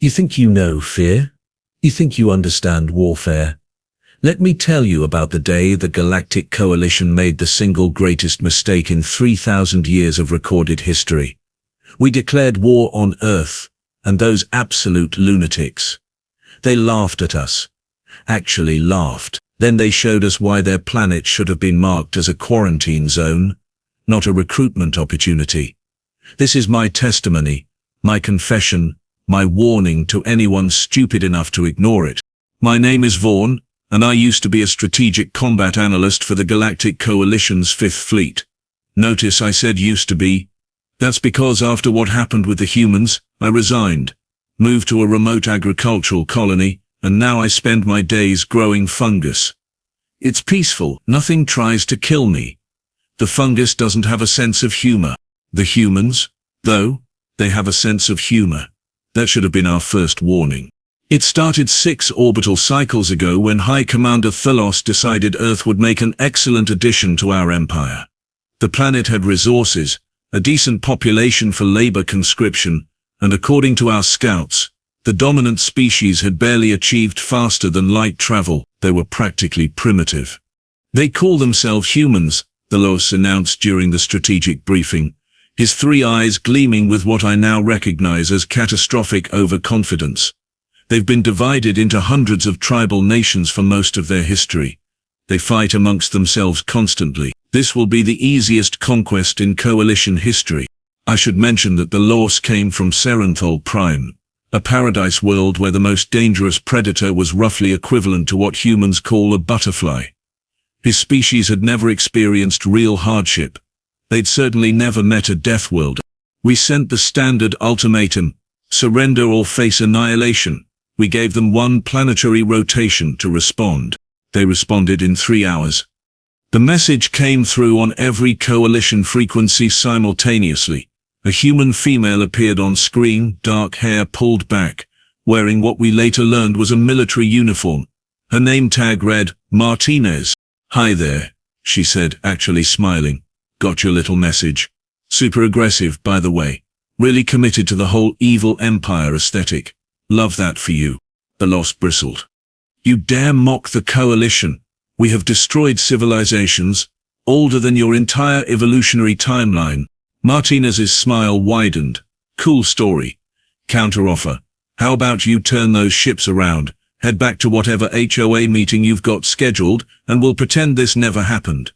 You think you know fear? You think you understand warfare? Let me tell you about the day the Galactic Coalition made the single greatest mistake in 3,000 years of recorded history. We declared war on Earth, and those absolute lunatics. They laughed at us. Actually laughed. Then they showed us why their planet should have been marked as a quarantine zone, not a recruitment opportunity. This is my testimony, my confession, my warning to anyone stupid enough to ignore it. My name is Vaughn, and I used to be a strategic combat analyst for the Galactic Coalition's Fifth Fleet. Notice I said used to be. That's because after what happened with the humans, I resigned, moved to a remote agricultural colony, and now I spend my days growing fungus. It's peaceful, nothing tries to kill me. The fungus doesn't have a sense of humor. The humans, though, they have a sense of humor. That should have been our first warning. It started 6 orbital cycles ago when High Commander Thalos decided Earth would make an excellent addition to our empire. The planet had resources, a decent population for labor conscription, and according to our scouts, the dominant species had barely achieved faster than light travel. They were practically primitive. They call themselves humans, Thalos announced during the strategic briefing, his 3 eyes gleaming with what I now recognize as catastrophic overconfidence. They've been divided into hundreds of tribal nations for most of their history. They fight amongst themselves constantly. This will be the easiest conquest in Coalition history. I should mention that the loss came from Serenthal Prime, a paradise world where the most dangerous predator was roughly equivalent to what humans call a butterfly. His species had never experienced real hardship. They'd certainly never met a Deathworld. We sent the standard ultimatum, surrender or face annihilation. We gave them 1 planetary rotation to respond. They responded in 3 hours. The message came through on every Coalition frequency simultaneously. A human female appeared on screen, dark hair pulled back, wearing what we later learned was a military uniform. Her name tag read, Martinez. "Hi there," she said, actually smiling. "Got your little message. Super aggressive, by the way. Really committed to the whole evil empire aesthetic. Love that for you." The lost bristled. "You dare mock the Coalition. We have destroyed civilizations, older than your entire evolutionary timeline." Martinez's smile widened. "Cool story. Counteroffer. How about you turn those ships around, head back to whatever HOA meeting you've got scheduled, and we'll pretend this never happened.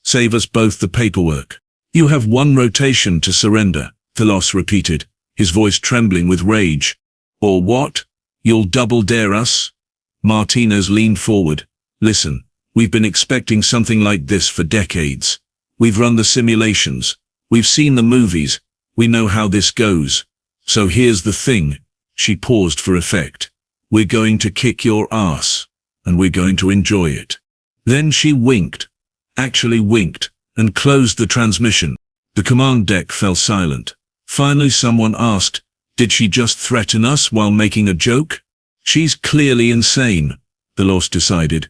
Save us both the paperwork. You have 1 rotation to surrender," Thalos repeated, his voice trembling with rage. "Or what? You'll double dare us?" Martinez leaned forward. "Listen, we've been expecting something like this for decades. We've run the simulations. We've seen the movies. We know how this goes. So here's the thing." She paused for effect. "We're going to kick your ass, and we're going to enjoy it." Then she winked, actually winked, and closed the transmission. The command deck fell silent. Finally someone asked, "Did she just threaten us while making a joke?" "She's clearly insane," Thalos decided.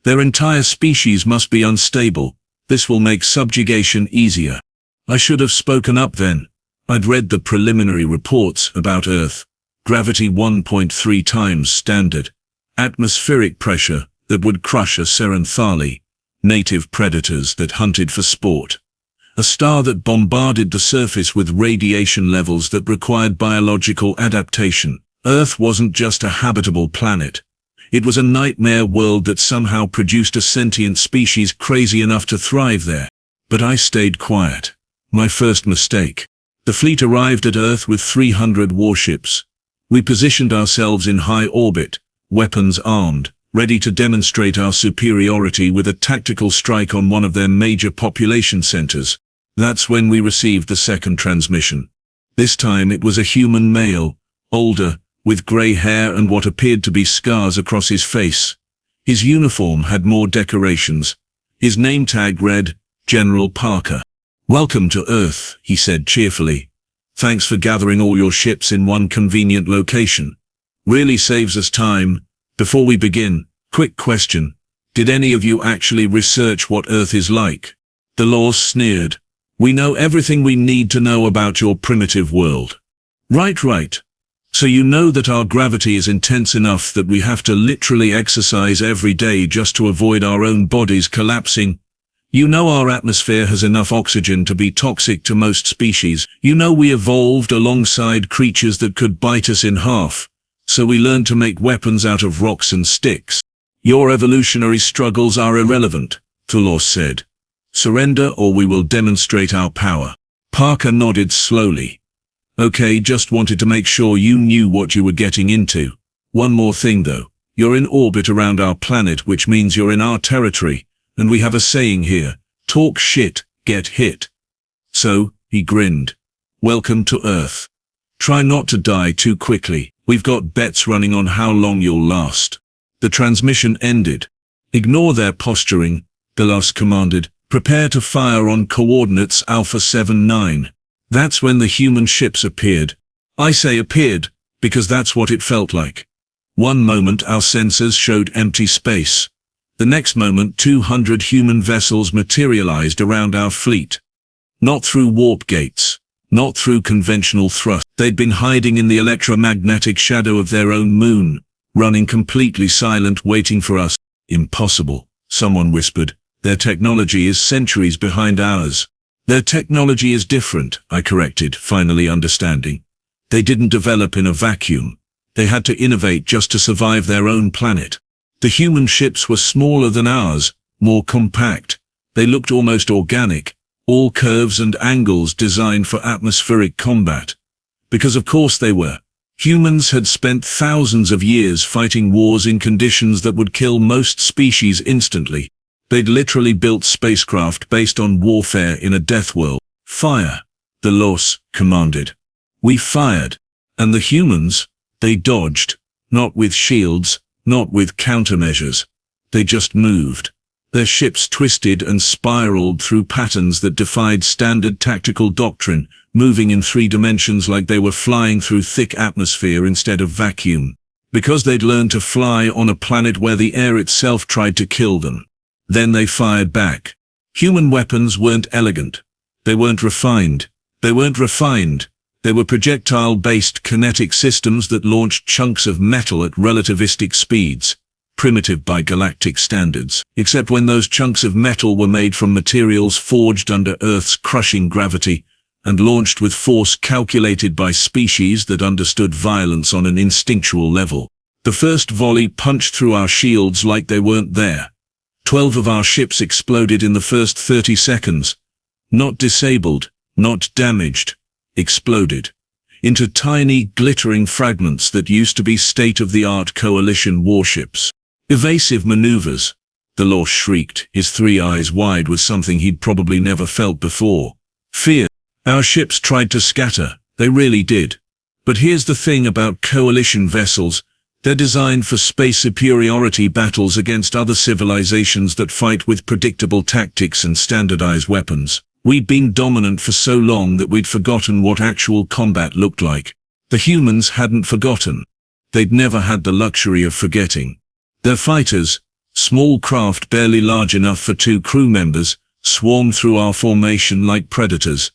"Their entire species must be unstable. This will make subjugation easier." I should have spoken up then. I'd read the preliminary reports about Earth. Gravity 1.3 times standard. Atmospheric pressure that would crush a Serenthali. Native predators that hunted for sport. A star that bombarded the surface with radiation levels that required biological adaptation. Earth wasn't just a habitable planet. It was a nightmare world that somehow produced a sentient species crazy enough to thrive there. But I stayed quiet. My first mistake. The fleet arrived at Earth with 300 warships. We positioned ourselves in high orbit, weapons armed, ready to demonstrate our superiority with a tactical strike on one of their major population centers. That's when we received the second transmission. This time it was a human male, older, with grey hair and what appeared to be scars across his face. His uniform had more decorations. His name tag read, General Parker. "Welcome to Earth," he said cheerfully. "Thanks for gathering all your ships in one convenient location. Really saves us time. Before we begin, quick question. Did any of you actually research what Earth is like?" The law sneered. "We know everything we need to know about your primitive world." Right. So you know that our gravity is intense enough that we have to literally exercise every day just to avoid our own bodies collapsing. You know our atmosphere has enough oxygen to be toxic to most species. You know we evolved alongside creatures that could bite us in half. So we learned to make weapons out of rocks and sticks. Your evolutionary struggles are irrelevant, Tulos said. Surrender or we will demonstrate our power. Parker nodded slowly. Okay, just wanted to make sure you knew what you were getting into. One more thing though. You're in orbit around our planet, which means you're in our territory. And we have a saying here, talk shit, get hit. So, he grinned. Welcome to Earth. Try not to die too quickly. We've got bets running on how long you'll last. The transmission ended. Ignore their posturing, Delos commanded. Prepare to fire on coordinates Alpha 79. That's when the human ships appeared. I say appeared, because that's what it felt like. One moment our sensors showed empty space. The next moment 200 human vessels materialized around our fleet. Not through warp gates. Not through conventional thrust. They'd been hiding in the electromagnetic shadow of their own moon, running completely silent, waiting for us. Impossible, someone whispered. Their technology is centuries behind ours. Their technology is different, I corrected, finally understanding. They didn't develop in a vacuum. They had to innovate just to survive their own planet. The human ships were smaller than ours, more compact. They looked almost organic, all curves and angles designed for atmospheric combat. Because of course they were. Humans had spent thousands of years fighting wars in conditions that would kill most species instantly. They'd literally built spacecraft based on warfare in a death world. Fire, the Los commanded. We fired. And the humans, they dodged. Not with shields, not with countermeasures. They just moved. Their ships twisted and spiraled through patterns that defied standard tactical doctrine, moving in 3 dimensions like they were flying through thick atmosphere instead of vacuum. Because they'd learned to fly on a planet where the air itself tried to kill them. Then they fired back. Human weapons weren't elegant. They weren't refined. They were projectile-based kinetic systems that launched chunks of metal at relativistic speeds, primitive by galactic standards, except when those chunks of metal were made from materials forged under Earth's crushing gravity and launched with force calculated by species that understood violence on an instinctual level. The first volley punched through our shields like they weren't there. 12 of our ships exploded in the first 30 seconds. Not disabled, not damaged. Exploded. Into tiny, glittering fragments that used to be state-of-the-art coalition warships. Evasive maneuvers. The Los shrieked, his 3 eyes wide with something he'd probably never felt before. Fear. Our ships tried to scatter. They really did. But here's the thing about coalition vessels. They're designed for space superiority battles against other civilizations that fight with predictable tactics and standardized weapons. We'd been dominant for so long that we'd forgotten what actual combat looked like. The humans hadn't forgotten. They'd never had the luxury of forgetting. Their fighters, small craft barely large enough for 2 crew members, swarmed through our formation like predators.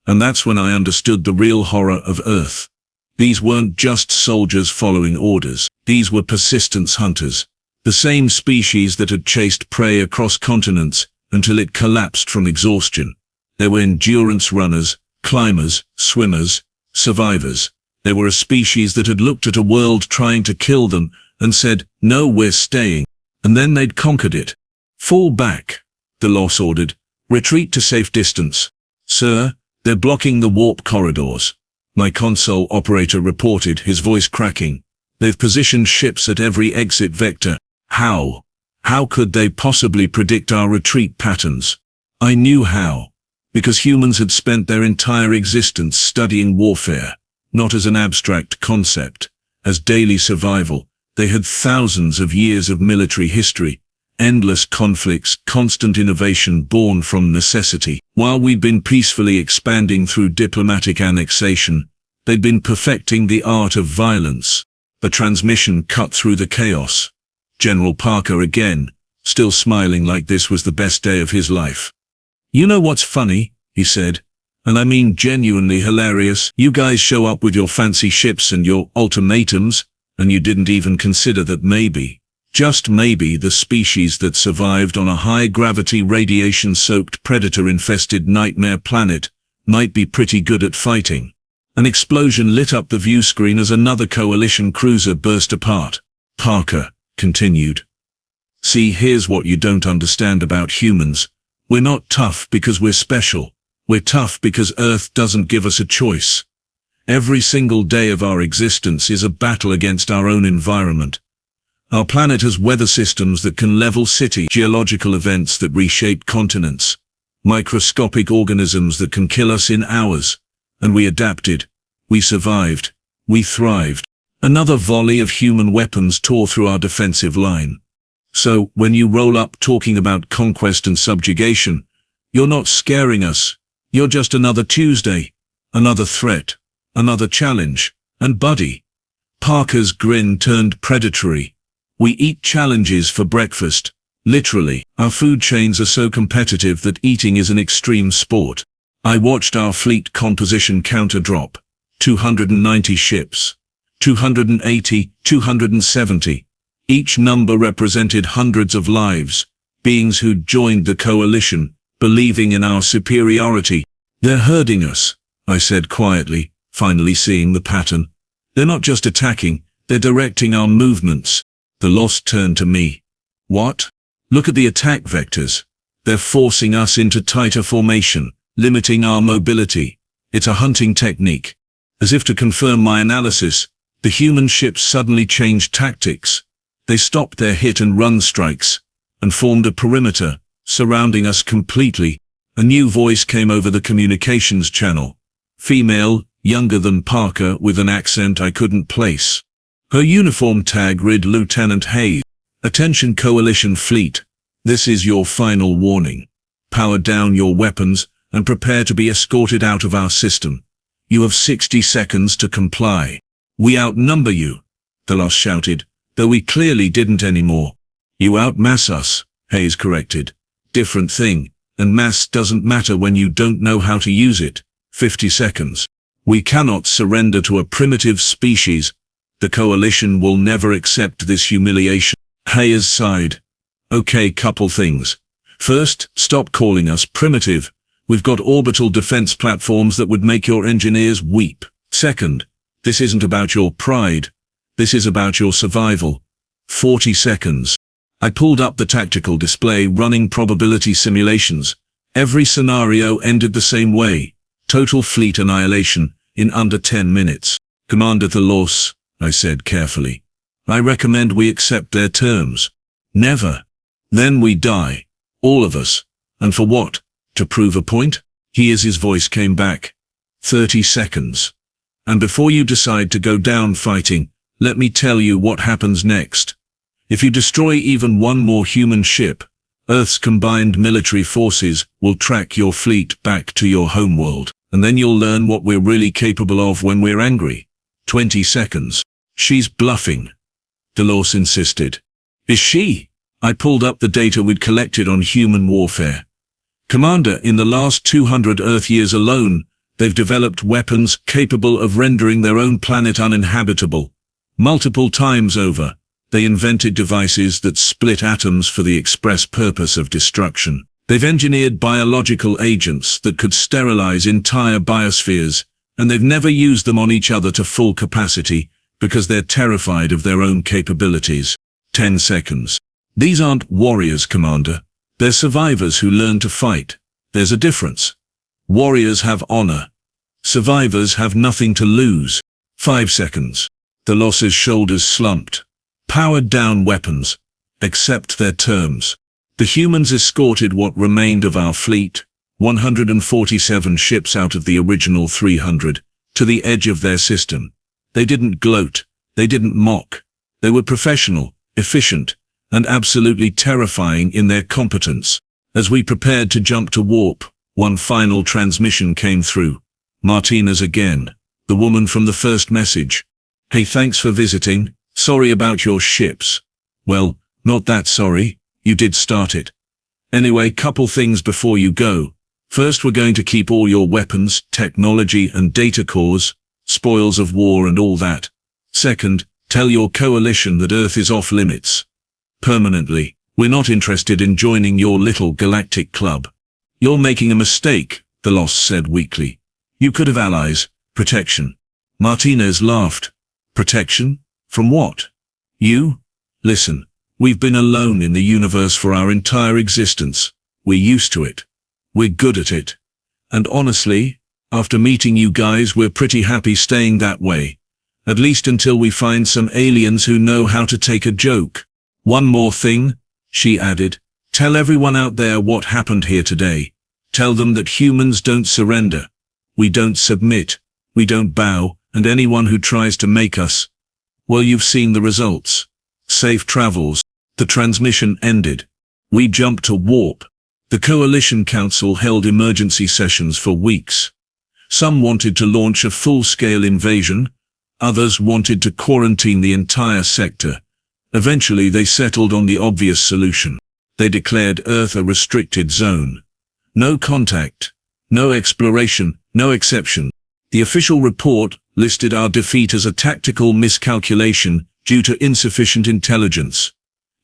And that's when I understood the real horror of Earth. These weren't just soldiers following orders. These were persistence hunters. The same species that had chased prey across continents until it collapsed from exhaustion. They were endurance runners, climbers, swimmers, survivors. They were a species that had looked at a world trying to kill them and said, no, we're staying. And then they'd conquered it. Fall back, the Los ordered. Retreat to safe distance. Sir, they're blocking the warp corridors. My console operator reported, his voice cracking. They've positioned ships at every exit vector. How? How could they possibly predict our retreat patterns? I knew how. Because humans had spent their entire existence studying warfare, not as an abstract concept, as daily survival. They had thousands of years of military history, endless conflicts, constant innovation born from necessity. While we'd been peacefully expanding through diplomatic annexation, they'd been perfecting the art of violence. The transmission cut through the chaos. General Parker again, still smiling like this was the best day of his life. You know what's funny, he said. And I mean genuinely hilarious. You guys show up with your fancy ships and your ultimatums, and you didn't even consider that maybe, just maybe, the species that survived on a high-gravity radiation-soaked predator-infested nightmare planet might be pretty good at fighting. An explosion lit up the view screen as another Coalition cruiser burst apart. Parker continued. See, here's what you don't understand about humans. We're not tough because we're special. We're tough because Earth doesn't give us a choice. Every single day of our existence is a battle against our own environment. Our planet has weather systems that can level cities, geological events that reshape continents, microscopic organisms that can kill us in hours. And we adapted. We survived. We thrived. Another volley of human weapons tore through our defensive line. So, when you roll up talking about conquest and subjugation, you're not scaring us. You're just another Tuesday, another threat, another challenge. And buddy, Parker's grin turned predatory. We eat challenges for breakfast. Literally, our food chains are so competitive that eating is an extreme sport. I watched our fleet composition counter drop. 290 ships. 280, 270. Each number represented hundreds of lives, beings who'd joined the Coalition, believing in our superiority. They're herding us, I said quietly, finally seeing the pattern. They're not just attacking, they're directing our movements. The Lost turned to me. What? Look at the attack vectors. They're forcing us into tighter formation, limiting our mobility. It's a hunting technique. As if to confirm my analysis, the human ships suddenly changed tactics. They stopped their hit-and-run strikes, and formed a perimeter, surrounding us completely. A new voice came over the communications channel. Female, younger than Parker, with an accent I couldn't place. Her uniform tag read Lieutenant Hayes. Attention Coalition Fleet. This is your final warning. Power down your weapons, and prepare to be escorted out of our system. You have 60 seconds to comply. We outnumber you, the Lost shouted, though we clearly didn't anymore. You outmass us, Hayes corrected. Different thing, and mass doesn't matter when you don't know how to use it. 50 seconds. We cannot surrender to a primitive species. The Coalition will never accept this humiliation. Hayes sighed. Okay, couple things. First, stop calling us primitive. We've got orbital defense platforms that would make your engineers weep. Second, this isn't about your pride. This is about your survival. 40 seconds. I pulled up the tactical display running probability simulations. Every scenario ended the same way. Total fleet annihilation in under 10 minutes. Commander Thalos, I said carefully. I recommend we accept their terms. Never. Then we die. All of us. And for what? To prove a point? His voice came back. 30 seconds. And before you decide to go down fighting, let me tell you what happens next. If you destroy even one more human ship, Earth's combined military forces will track your fleet back to your homeworld, and then you'll learn what we're really capable of when we're angry. 20 seconds. She's bluffing, Delos insisted. Is she? I pulled up the data we'd collected on human warfare. Commander, in the last 200 Earth years alone, they've developed weapons capable of rendering their own planet uninhabitable. Multiple times over, they invented devices that split atoms for the express purpose of destruction. They've engineered biological agents that could sterilize entire biospheres, and they've never used them on each other to full capacity because they're terrified of their own capabilities. 10 seconds. These aren't warriors, Commander. They're survivors who learn to fight. There's a difference. Warriors have honor. Survivors have nothing to lose. 5 seconds. Delos's shoulders slumped. Powered down weapons. Accept their terms. The humans escorted what remained of our fleet, 147 ships out of the original 300, to the edge of their system. They didn't gloat. They didn't mock. They were professional, efficient, and absolutely terrifying in their competence. As we prepared to jump to warp, one final transmission came through. Martinez again, the woman from the first message. Hey, thanks for visiting. Sorry about your ships. Well, not that sorry. You did start it. Anyway, couple things before you go. First, we're going to keep all your weapons, technology and data cores, spoils of war and all that. Second, tell your coalition that Earth is off limits. Permanently. We're not interested in joining your little galactic club. You're making a mistake, the Lost said weakly. You could have allies, protection. Martinez laughed. Protection? From what? You? Listen, we've been alone in the universe for our entire existence. We're used to it. We're good at it. And honestly, after meeting you guys, we're pretty happy staying that way. At least until we find some aliens who know how to take a joke. One more thing, she added. Tell everyone out there what happened here today. Tell them that humans don't surrender. We don't submit. We don't bow, and anyone who tries to make us, well, you've seen the results. Safe travels. The transmission ended. We jumped to warp. The Coalition Council held emergency sessions for weeks. Some wanted to launch a full-scale invasion. Others wanted to quarantine the entire sector. Eventually they settled on the obvious solution. They declared Earth a restricted zone. No contact. No exploration. No exception. The official report listed our defeat as a tactical miscalculation due to insufficient intelligence.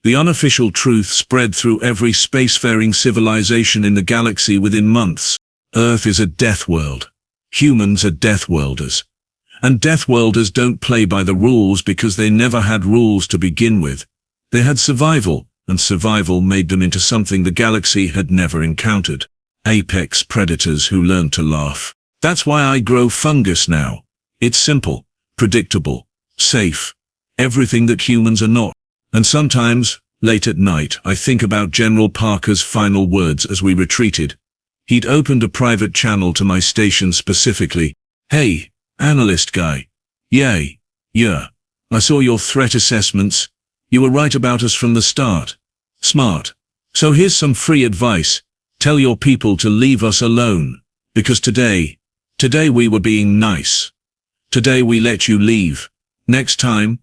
The unofficial truth spread through every spacefaring civilization in the galaxy within months. Earth is a death world. Humans are deathworlders. And deathworlders don't play by the rules because they never had rules to begin with. They had survival, and survival made them into something the galaxy had never encountered. Apex predators who learned to laugh. That's why I grow fungus now. It's simple, predictable, safe. Everything that humans are not. And sometimes, late at night, I think about General Parker's final words as we retreated. He'd opened a private channel to my station specifically. Hey, analyst guy. Yay. Yeah. I saw your threat assessments. You were right about us from the start. Smart. So here's some free advice. Tell your people to leave us alone. Because today we were being nice. Today we let you leave. Next time.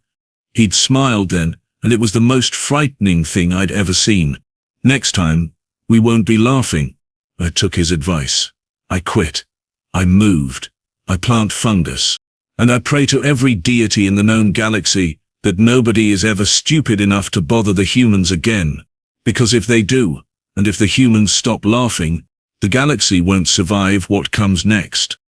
He'd smiled then, and it was the most frightening thing I'd ever seen. Next time, we won't be laughing. I took his advice. I quit. I moved. I plant fungus. And I pray to every deity in the known galaxy that nobody is ever stupid enough to bother the humans again. Because if they do, and if the humans stop laughing, the galaxy won't survive what comes next.